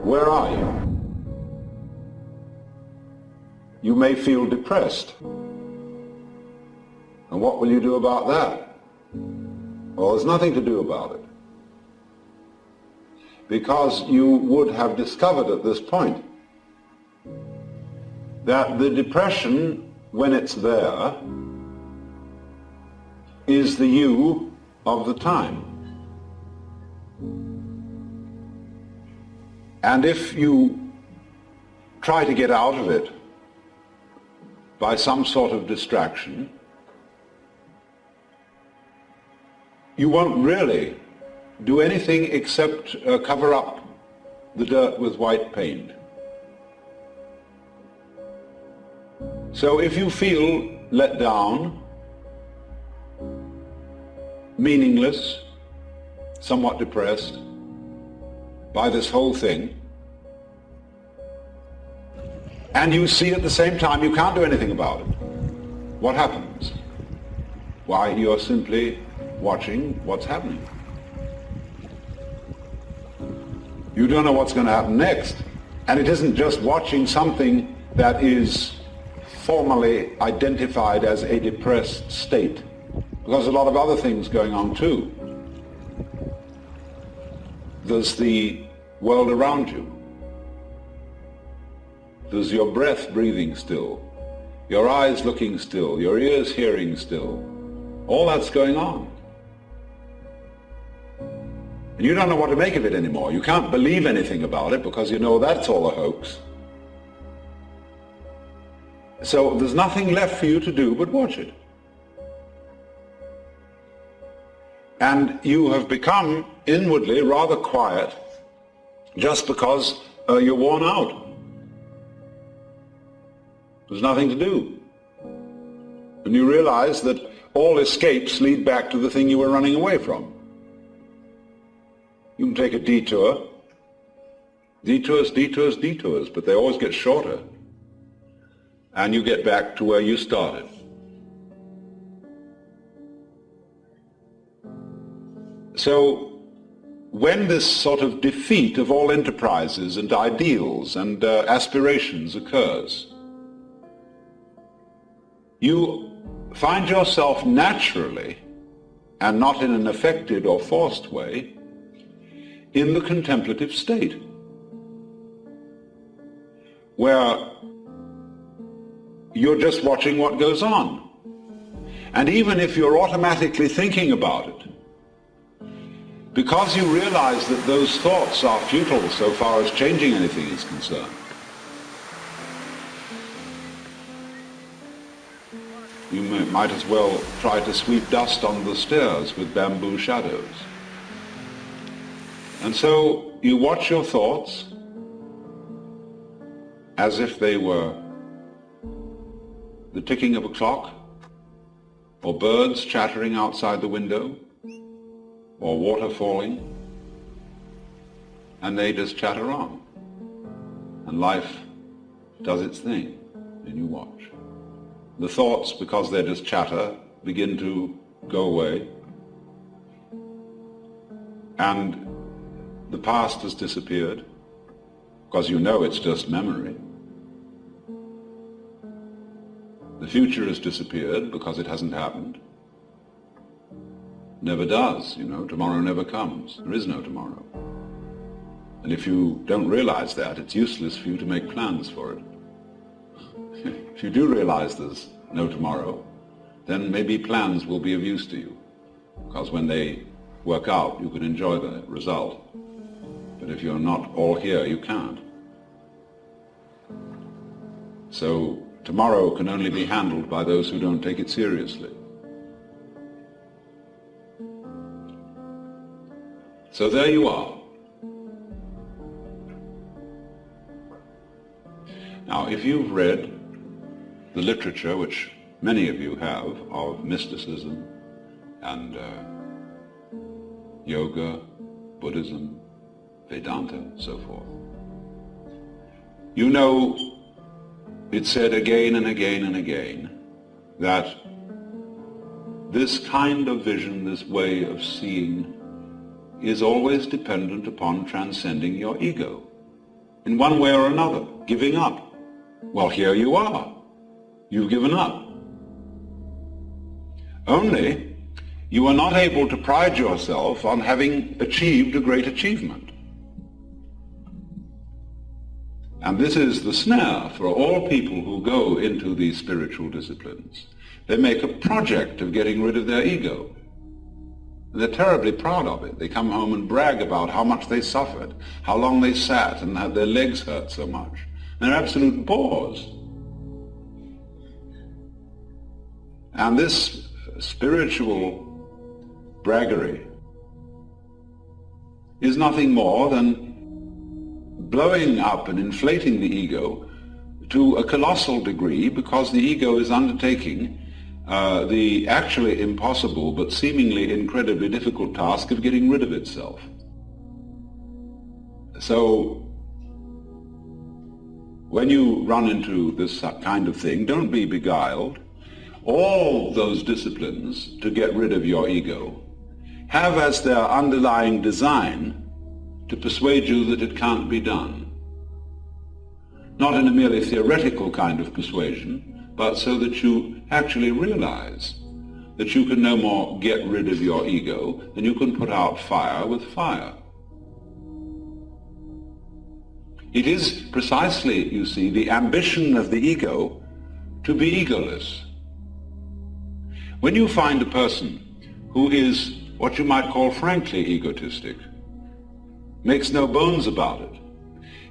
Where are you? You may feel depressed. And what will you do about that? Well, there's nothing to do about it. Because you would have discovered at this point that the depression, when it's there, is the you of the time. And if you try to get out of it by some sort of distraction, you won't really do anything except cover up the dirt with white paint. So if you feel let down, meaningless, somewhat depressed by this whole thing, and you see at the same time you can't do anything about it, what happens? Why, you're simply watching what's happening. You don't know what's going to happen next. And it isn't just watching something that is formally identified as a depressed state, because there's a lot of other things going on too. There's the world around you. There's your breath breathing still, your eyes looking still, your ears hearing still. All that's going on. And you don't know what to make of it anymore. You can't believe anything about it because you know that's all a hoax. So there's nothing left for you to do but watch it. And you have become inwardly rather quiet just because you're worn out. There's nothing to do. And you realize that all escapes lead back to the thing you were running away from. You can take a detour, detours, detours, detours, but they always get shorter. And you get back to where you started. So when this sort of defeat of all enterprises and ideals and aspirations occurs, you find yourself naturally, and not in an affected or forced way, in the contemplative state, where you're just watching what goes on. And even if you're automatically thinking about it, because you realize that those thoughts are futile so far as changing anything is concerned, you might as well try to sweep dust on the stairs with bamboo shadows. And so you watch your thoughts as if they were the ticking of a clock, or birds chattering outside the window, or water falling, and they just chatter on. And life does its thing, and you watch. The thoughts, because they're just chatter, begin to go away, and the past has disappeared, because you know it's just memory. The future has disappeared because it hasn't happened. Never does, you know, tomorrow never comes. There is no tomorrow. And if you don't realize that, it's useless for you to make plans for it. If you do realize there's no tomorrow, then maybe plans will be of use to you, because when they work out, you can enjoy the result. But if you're not all here, you can't. So tomorrow can only be handled by those who don't take it seriously. So there you are. Now, if you've read the literature, which many of you have, of mysticism and yoga, Buddhism, Vedanta, so forth, you know it's said again and again and again that this kind of vision, this way of seeing, is always dependent upon transcending your ego. in one way or another, giving up. Well, here you are. You've given up. Only you are not able to pride yourself on having achieved a great achievement. And this is the snare for all people who go into these spiritual disciplines. They make a project of getting rid of their ego. And they're terribly proud of it. They come home and brag about how much they suffered, how long they sat, and how their legs hurt so much. They're absolute bores. And this spiritual braggery is nothing more than blowing up and inflating the ego to a colossal degree, because the ego is undertaking the actually impossible but seemingly incredibly difficult task of getting rid of itself. So when you run into this kind of thing, don't be beguiled. All those disciplines to get rid of your ego have as their underlying design to persuade you that it can't be done. Not in a merely theoretical kind of persuasion, but so that you actually realize that you can no more get rid of your ego than you can put out fire with fire. It is precisely, you see, the ambition of the ego to be egoless. When you find a person who is what you might call frankly egotistic, makes no bones about it,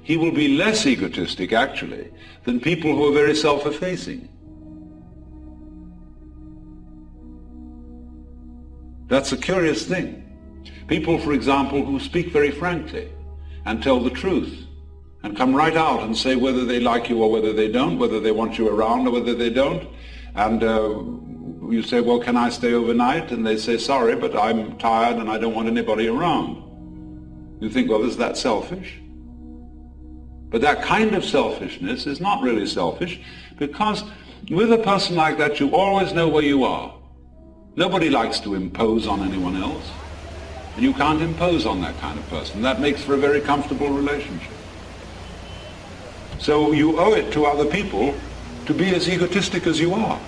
he will be less egotistic, actually, than people who are very self-effacing. That's a curious thing. People, for example, who speak very frankly and tell the truth and come right out and say whether they like you or whether they don't, whether they want you around or whether they don't. And you say, well, can I stay overnight? And they say, sorry, but I'm tired and I don't want anybody around. You think, well, is that selfish? But that kind of selfishness is not really selfish, because with a person like that, you always know where you are. Nobody likes to impose on anyone else, and you can't impose on that kind of person. That makes for a very comfortable relationship. So you owe it to other people to be as egotistic as you are.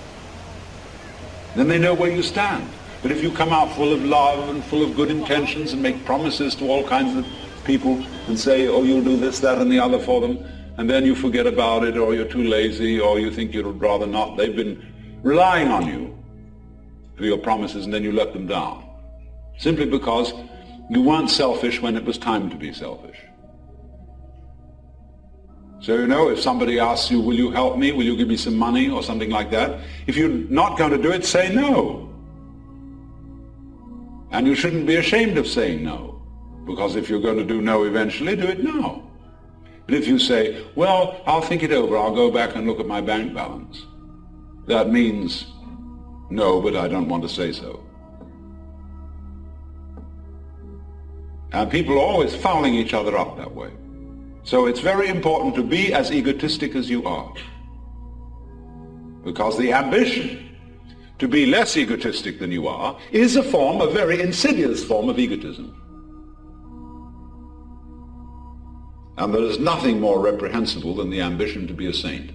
Then they know where you stand. But if you come out full of love and full of good intentions and make promises to all kinds of people and say, oh, you'll do this, that, and the other for them, and then you forget about it, or you're too lazy, or you think you'd rather not, they've been relying on you for your promises, and then you let them down. Simply because you weren't selfish when it was time to be selfish. So, you know, if somebody asks you, will you help me, will you give me some money, or something like that, if you're not going to do it, say no. And you shouldn't be ashamed of saying no, because if you're going to do no eventually, do it now. But if you say, well, I'll think it over, I'll go back and look at my bank balance, that means no, but I don't want to say so. And people are always fouling each other up that way. So it's very important to be as egotistic as you are, because the ambition to be less egotistic than you are is a form, a very insidious form of egotism. And there is nothing more reprehensible than the ambition to be a saint.